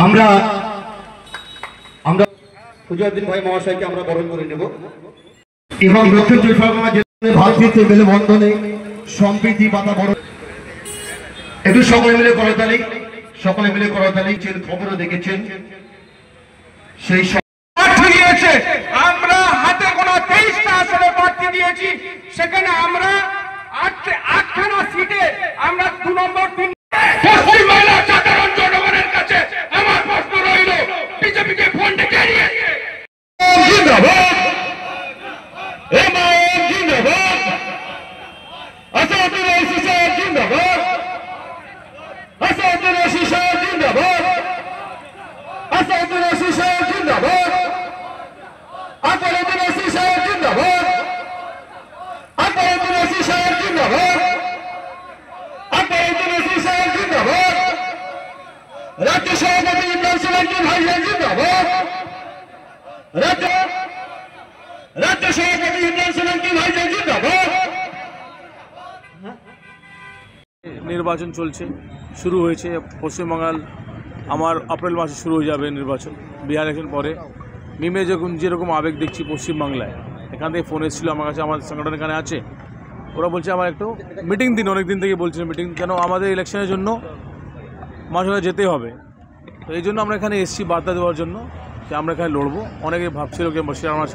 আমরা আমরা ফুজুদ্দিন ভাই মহাশয়কে আমরা বরণ করে নেব এবং দক্ষিণ চব্বিশ পরগনা জেলায় ভাতৃত্বের মেলবন্ধনে সম্প্রীতি বাতাবরণ একটু সকলে মিলে করতালি, সকলে মিলে করতালি। খবরও দেখেছেন সেই দিয়েছে, আমরা হাতে গোনা 23টা আসনে প্রার্থী দিয়েছি, সেখানে আমরা 8খানা সিটে আমরা 2 নম্বর 3 পশ্চিমবাংলার সাধারণ জনগণের কাছে আমার প্রশ্ন রইল, বিজেপিকে ফন্ডে জানিয়ে জিন্দাবাদ, এমআইএম জিন্দাবাদ, আসাদুর রশিদ সাহেব জিন্দাবাদ, আসাদুর রশিদ সাহেব জিন্দাবাদ, আসাদুর রশিদ সাহেব জিন্দাবাদ, আসাদুর রশিদ সাহেব জিন্দাবাদ, আসাদুর রশিদ সাহেব জিন্দাবাদ, আসাদুর রশিদ সাহেব জিন্দাবাদ, রাজ্য সভাপতি ইমরান সোলাঙ্কি ভাইজান জিন্দাবাদ, রাজ্য সভাপতি ইমরান সোলাঙ্কি ভাইজান জিন্দাবাদ। নির্বাচন চলছে, শুরু হয়েছে পশ্চিমবাংলার। আমার এপ্রিল মাসে শুরু হয়ে যাবে নির্বাচন, বিহার ইলেকশন পরে। মিমে যেরকম আবেগ দেখছি পশ্চিমবাংলায়, এখান থেকে ফোন এসেছিল আমার কাছে, আমার সংগঠন এখানে আছে, ওরা বলছে আমার একটু মিটিং দিন, অনেক দিন থেকে বলছিল মিটিং, কেন আমাদের ইলেকশনের জন্য মানুষের যেতে হবে। তো এই জন্য আমরা এখানে এসেছি বার্তা দেওয়ার জন্য যে আমরা এখানে লড়বো। অনেকে ভাবছিল যে বসিরহাট আমরা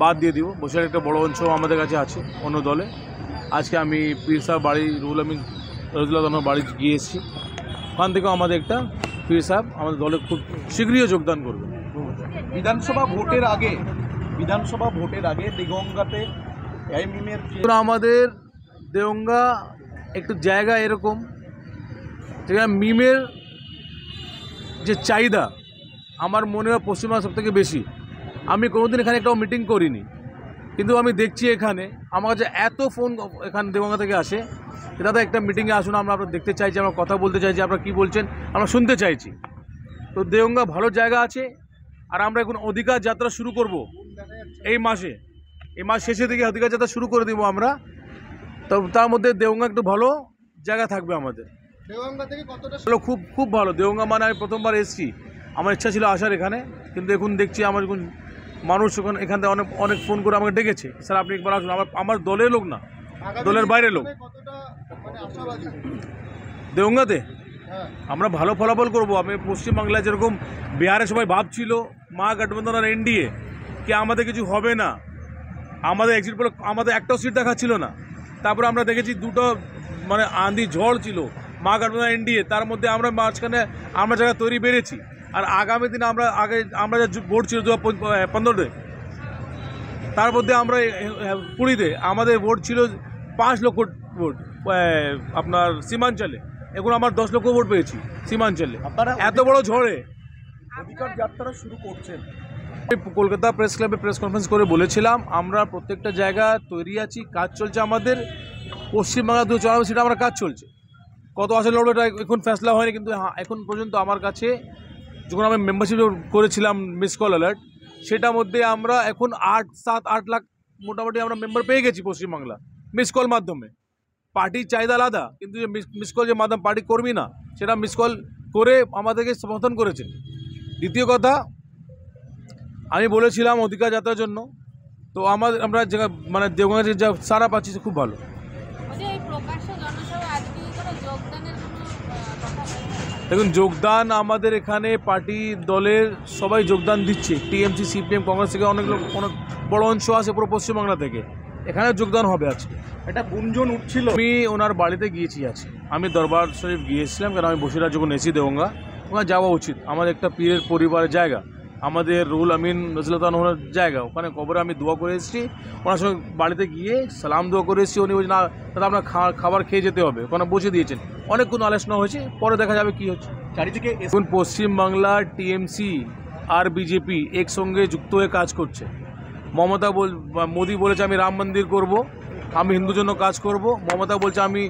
বাদ দিয়ে দিব, বসিরহাট একটা বড় অঞ্চল আমাদের কাছে আছে অন্য দলে। আজকে আমি পীর সাহেব বাড়ি রুহুল আমিন রজুল্লাহ বাড়ি গিয়ে এসেছি, ওখান থেকেও আমাদের একটা পীর সাহেব আমাদের দলে খুব শীঘ্রই যোগদান করবে। বিধানসভা ভোটের আগে দেগঙ্গাতে আমাদের দেগঙ্গা একটু জায়গা এরকম যেখানে মিমের যে চাহিদা আমার মনে হয় পশ্চিমবঙ্গ সব থেকে বেশি। আমি কোনোদিন এখানে একটা মিটিং করিনি, কিন্তু আমি দেখছি এখানে আমার কাছে এত ফোন এখানে দেগঙ্গা থেকে আসে, দাদা একটা মিটিংয়ে আসুন, আমরা দেখতে চাইছি, আমরা কথা বলতে চাইছি, আপনারা কী বলছেন আমরা শুনতে চাইছি। তো দেগঙ্গা ভালো জায়গা আছে, আর আমরা এখন অধিকার যাত্রা শুরু করব এই মাস শেষের দিকে অধিকার যাত্রা শুরু করে দিব আমরা। তো তার মধ্যে দেগঙ্গা একটু ভালো জায়গা থাকবে আমাদের। ভালো, খুব খুব ভালো। দেগঙ্গা মানে আমি প্রথমবার এসেছি, আমার ইচ্ছা ছিল আসার এখানে, কিন্তু এখন দেখছি আমার এখন মানুষ এখান থেকে অনেক ফোন করে আমাকে ডেকেছে, স্যার আপনি একবার আসুন। আমার দলের লোক না, দলের বাইরের লোক। দেগঙ্গাতে আমরা ভালো ফলাফল করব। আমি পশ্চিমবাংলায় যেরকম বিহারে সবাই ভাবছিল মা গঠবন্ধন আর এনডিএ কি আমাদের কিছু হবে না, আমাদের এক্সিট পোলে আমাদের একটাও সিট দেখাচ্ছিল না। তারপরে আমরা দেখেছি দুটো মানে আঁধি ঝড় ছিল মা গঠবন্ধন এনডিএ, তার মধ্যে আমরা মাঝখানে আমরা জায়গা তৈরি বেড়েছি। আর আগামী দিনে আমরা যে ভোট ছিল 2015-তে, তার মধ্যে আমরা 20-তে আমাদের ভোট ছিল 5 লক্ষ ভোট আপনার সীমাঞ্চলে, এখন আমার 10 লক্ষ ভোট পেয়েছি সীমাঞ্চলে। এত বড় ঝড়ে অধিকার যাত্রা শুরু করছেন। কলকাতা প্রেস ক্লাবে প্রেস কনফারেন্স করে বলেছিলাম আমরা প্রত্যেকটা জায়গা তৈরি আছি, কাজ চলছে আমাদের। পশ্চিমবাংলা 294 সিটে আমরা কাজ চলছে। কত আসলে লড়বো এটা এখন ফেসলা হয়নি, কিন্তু এখন পর্যন্ত আমার কাছে যখন আমি মেম্বারশিপ করেছিলাম মিস কল অ্যালার্ট, সেটার মধ্যে আমরা এখন 7-8 লাখ মোটামুটি আমরা মেম্বার পেয়ে গেছি পশ্চিমবাংলা মিস কল মাধ্যমে। পার্টির চাহিদা আলাদা, কিন্তু যে মিস কল যে মাধ্যম পার্টি কর্মী না, সেটা মিস কল করে আমাদেরকে সমর্থন করেছেন। দ্বিতীয় কথা, আমি বলেছিলাম অধিকার যাত্রার জন্য, তো আমরা মানে দেগঙ্গা যা সারা পাচ্ছি খুব ভালো। দেখুন, যোগদান আমাদের এখানে পার্টি দলের সবাই যোগদান দিচ্ছে, টিএমসি, সিপিএম, কংগ্রেস থেকে অনেক বড় অংশ আছে পুরো পশ্চিমবাংলা থেকে, এখানে যোগদান হবে আজকে। এটা গুঞ্জন উঠছিল। আমি ওনার বাড়িতে গিয়েছি আজকে, আমি দরবার শরীফ গিয়েছিলাম, কারণ আমি বসিরহাট যখন এসেছি দেগঙ্গা, ওখানে যাওয়া উচিত। আমাদের একটা পীরের পরিবারের জায়গা, আমাদের রুহুল আমিন রজুল্লাহর জায়গা, ওখানে কবরে আমি দোয়া করে এসেছি। ওনার সঙ্গে বাড়িতে গিয়ে সালাম দোয়া করে এসেছি। উনি বলছেন না দাদা আপনার খাবার খেয়ে যেতে হবে, ওখানে বসে দিয়েছেন। অনেকক্ষণ আলোচনা হয়েছে, পরে দেখা যাবে কি হচ্ছে। চারিদিকে এখন পশ্চিমবাংলার টিএমসি আর বিজেপি একসঙ্গে যুক্ত হয়ে কাজ করছে। মোদি বলেছে আমি রাম মন্দির করব, আমি হিন্দুর জন্য কাজ করব। মমতা বলছে আমি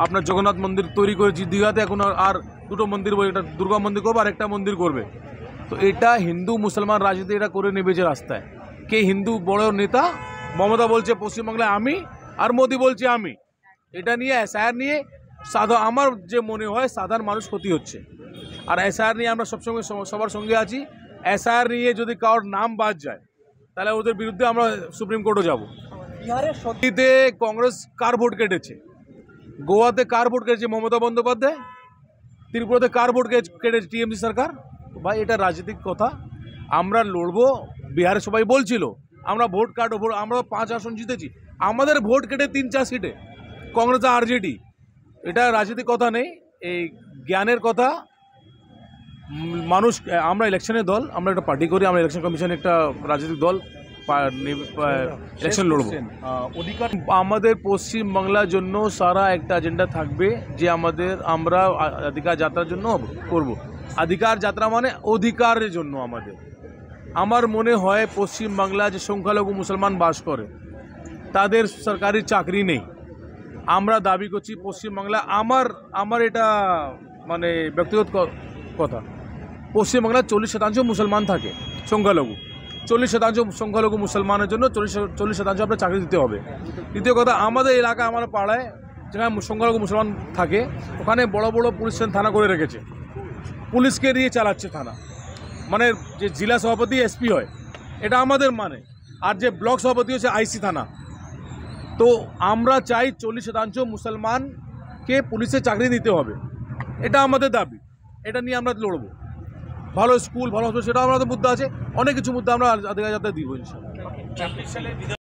আপনার জগন্নাথ মন্দির তৈরি করেছি দীঘাতে, এখন আর 2টো মন্দির বলে, একটা দুর্গা মন্দির করবে আর একটা মন্দির করবে। তো এটা হিন্দু মুসলমান রাজনীতি এটা করে নেবে যে রাস্তায়। কে হিন্দু বড় নেতা? মমতা বলছে পশ্চিমবাংলায় আমি আর মোদি বলছে আমি। এটা নিয়ে এসআইআর নিয়ে আমার যে মনে হয় সাধারণ মানুষ ক্ষতি হচ্ছে। আর এসআইআর নিয়ে আমরা সবসময় সবার সঙ্গে আছি। এসআইআর নিয়ে যদি কারোর নাম বাদ যায় তাহলে ওদের বিরুদ্ধে আমরা সুপ্রিম কোর্টে যাব। দিল্লিতে কংগ্রেস কার ভোট কেটেছে, গোয়াতে কার ভোট কেটেছে মমতা বন্দ্যোপাধ্যায়, ত্রিপুরাতে কার ভোট কেটেছে টিএমসি সরকার। ভাই এটা রাজনৈতিক কথা। আমরা লড়বো, বিহারে সবাই বলছিল আমরা ভোট কাটবো, আমরা 5 আসন জিতেছি, আমাদের ভোট কেটে 3-4 সিটে কংগ্রেস আরজেডি। এটা রাজনৈতিক কথা নেই, এই জ্ঞানের কথা। মানুষ, আমরা ইলেকশনের দল, আমরা একটা পার্টি করি, আমরা ইলেকশন কমিশন একটা রাজনৈতিক দল, ইলেকশন লড়বো। অধিকার আমাদের পশ্চিমবাংলার জন্য সারা একটা এজেন্ডা থাকবে যে আমরা অধিকার যাত্রার জন্য করব। অধিকার যাত্রা মানে অধিকারের জন্য আমার মনে হয় পশ্চিমবাংলা যে সংখ্যালঘু মুসলমান বাস করে তাদের সরকারি চাকরি নেই। আমরা দাবি করছি পশ্চিমবাংলা, আমার এটা মানে ব্যক্তিগত কথা, পশ্চিমবাংলায় 40% মুসলমান থাকে সংখ্যালঘু। 40% সংখ্যালঘু মুসলমানের জন্য 40% আপনার চাকরি দিতে হবে। দ্বিতীয় কথা, আমাদের এলাকা, আমার পাড়ায় যেখানে সংখ্যালঘু মুসলমান থাকে ওখানে বড় বড় পুলিশ থানা করে রেখেছে, পুলিশকে দিয়ে চালাচ্ছে থানা। মানে যে জেলা সভাপতি এসপি হয় এটা আমাদের মানে, আর যে ব্লক সভাপতি হচ্ছে আইসি থানা। তো আমরা চাই 40% মুসলমানকে পুলিশের চাকরি দিতে হবে, এটা আমাদের দাবি। এটা নিয়ে আমরা লড়বো। ভালো স্কুল, ভালো হসপিটাল, সেটা আমাদের মুদ্দা আছে, অনেক কিছু মুদ্দা আমরা অধিকার যাত্রা দিব ইনশাআল্লাহ।